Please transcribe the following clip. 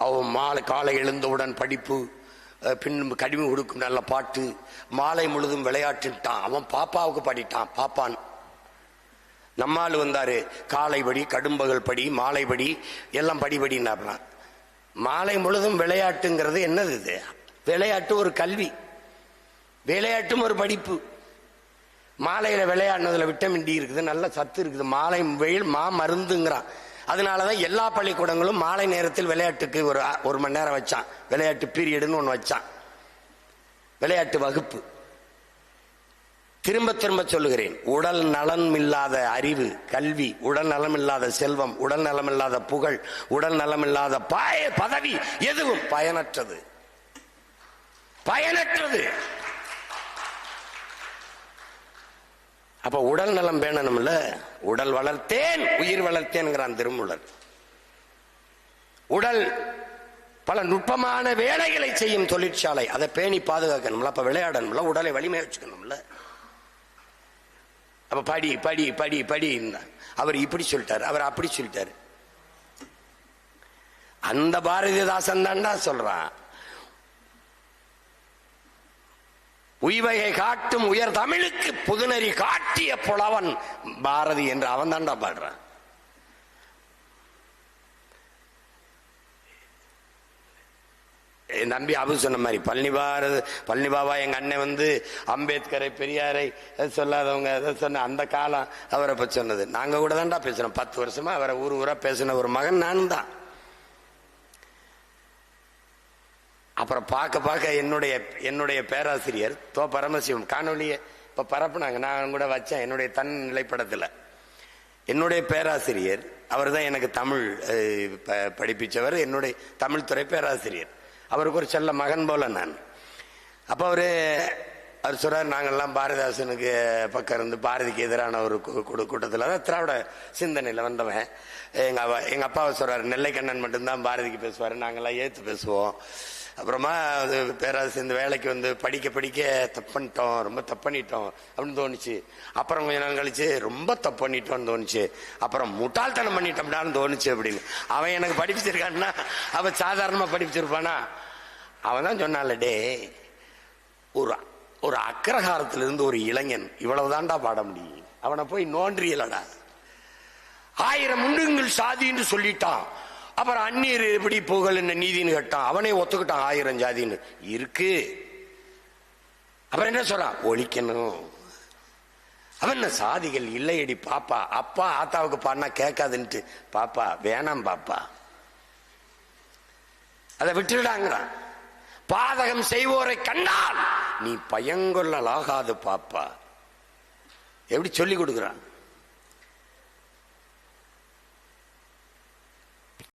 அவன் மாலை காலை எழுந்தவுடன் படிப்பு, பின் கடிமை கொடுக்கும் நல்ல பாட்டு, மாலை முழுதும் விளையாட்டுட்டான். அவன் பாப்பாவுக்கு பாடிட்டான். பாப்பான் நம்மால் வந்தாரு, காலை படி, கடும்பகல் படி, மாலை படி, எல்லாம் படிபடினா. மாலை முழுதும் விளையாட்டுங்கிறது என்னது? இது விளையாட்டு ஒரு கல்வி, விளையாட்டும் ஒரு படிப்பு. மாலையில விளையாடுனதுல விட்டமின் டி இருக்குது, நல்ல சத்து இருக்குது. மாலை வெயில் மருந்துங்கிறான். அதனாலதான் எல்லா பள்ளிக்கூடங்களும் மாலை நேரத்தில் விளையாட்டுக்கு ஒரு மணி நேரம் வச்சான். விளையாட்டு பீரியடுன்னு ஒன்று வச்சான், விளையாட்டு வகுப்பு. திரும்ப திரும்ப சொல்லுகிறேன், உடல் நலம் இல்லாத அறிவு கல்வி, உடல் நலம் இல்லாத செல்வம், உடல் நலம் இல்லாத புகழ், உடல் நலம் இல்லாத பதவி எதுவும் பயனற்றது, பயனற்றது. அப்ப உடல் நலம் வேணும்ல. உடல் வளர்த்தேன் உயிர் வளர்த்தேன்கிறான் திருமூலர். உடல் பல நுட்பமான வேலைகளை செய்யும் தொழிற்சாலை, அதை பேணி பாதுகாக்கணும்ல. அப்ப விளையாடணும்ல, உடலை வலிமை வச்சுக்கணும்ல. அப்ப படி படி படி படி. அவர் இப்படி சொல்லிட்டாரு, அவர் அப்படி சொல்லிட்டாரு. அந்த பாரதிதாசன் தான்டா சொல்றான், உய்வகை காட்டும் உயர் தமிழுக்கு புதுநெறி காட்டிய புலவன் பாரதி என்று அவன் தாண்டா பாடுறான். என் தம்பி அபு சொன்ன மாதிரி பழனி பாபா எங்க அண்ணன் வந்து அம்பேத்கரை பெரியாரை சொல்லாதவங்க சொன்ன அந்த காலம் அவரை பற்றி சொன்னது. நாங்க கூட தான்டா பேசுறோம். 10 வருஷமா அவரை ஊரா பேசின ஒரு மகன் நானும் தான். அப்புறம் பார்க்க என்னுடைய பேராசிரியர் தோ பரமசிவம் காணொலியை இப்ப பரப்புனாங்க, நான் கூட வச்சேன் என்னுடைய தன் நிலைப்படத்துல. என்னுடைய பேராசிரியர் அவர் தான் எனக்கு தமிழ் படிப்பிச்சவர், என்னுடைய தமிழ் துறை பேராசிரியர். அவருக்கு ஒரு செல்ல மகன் போல நான். அப்ப அவர் சொல்றாரு, நாங்கள்லாம் பாரதிதாசனுக்கு பக்கம் இருந்து பாரதிக்கு எதிரான ஒரு கூட்டத்தில், அதான் திராவிட சிந்தனையில் வந்தவன். எங்க அப்பாவை சொல்றாரு, நெல்லைக்கண்ணன் மட்டும்தான் பாரதிக்கு பேசுவாரு, நாங்கெல்லாம் ஏத்து பேசுவோம். அப்புறமா பேராசிரியர் இந்த வேலைக்கு வந்து படிக்க தப்பண்ணிட்டோம், ரொம்ப தப்பண்ணிட்டோம் அப்படின்னு தோணுச்சு. அப்புறம் கொஞ்ச நாள் கழிச்சு ரொம்ப தப்பண்ணிட்டோம்னு தோணுச்சு. அப்புறம் முட்டாள்தனம் பண்ணிட்டோம்னான்னு தோணுச்சு அப்படின்னு. அவன் எனக்கு படிப்பிச்சிருக்கான்னா அவன் சாதாரணமா படிப்பிச்சிருப்பானா? அவன் தான் சொன்னால, டே ஒரு அக்ரஹாரத்திலிருந்து ஒரு இளைஞன் இவ்வளவுதான்டா பாட முடியும், அவனை போய் நோன்றியலடா. 1000 முண்டுங்கள் சாதின்னு சொல்லிட்டான். அப்புறம் அந்நீர் எப்படி புகழ் என்ன நீதினு கேட்டான், அவனே ஒத்துக்கிட்டான் 1000 ஜாதின்னு இருக்கு. அப்புறம் என்ன சொல்றான், ஒழிக்கணும். அவன் என்ன சாதிகள் இல்லையடி பாப்பா, அப்பா ஆத்தாவுக்கு பாடினா கேட்காதுன்ட்டு பாப்பா வேணாம் பாப்பா, அதை விட்டுடாங்கிறான். பாதகம் செய்வோரை கண்டால் நீ பயங்கொள்ளலாகாது பாப்பா, எப்படி சொல்லி கொடுக்குறான்.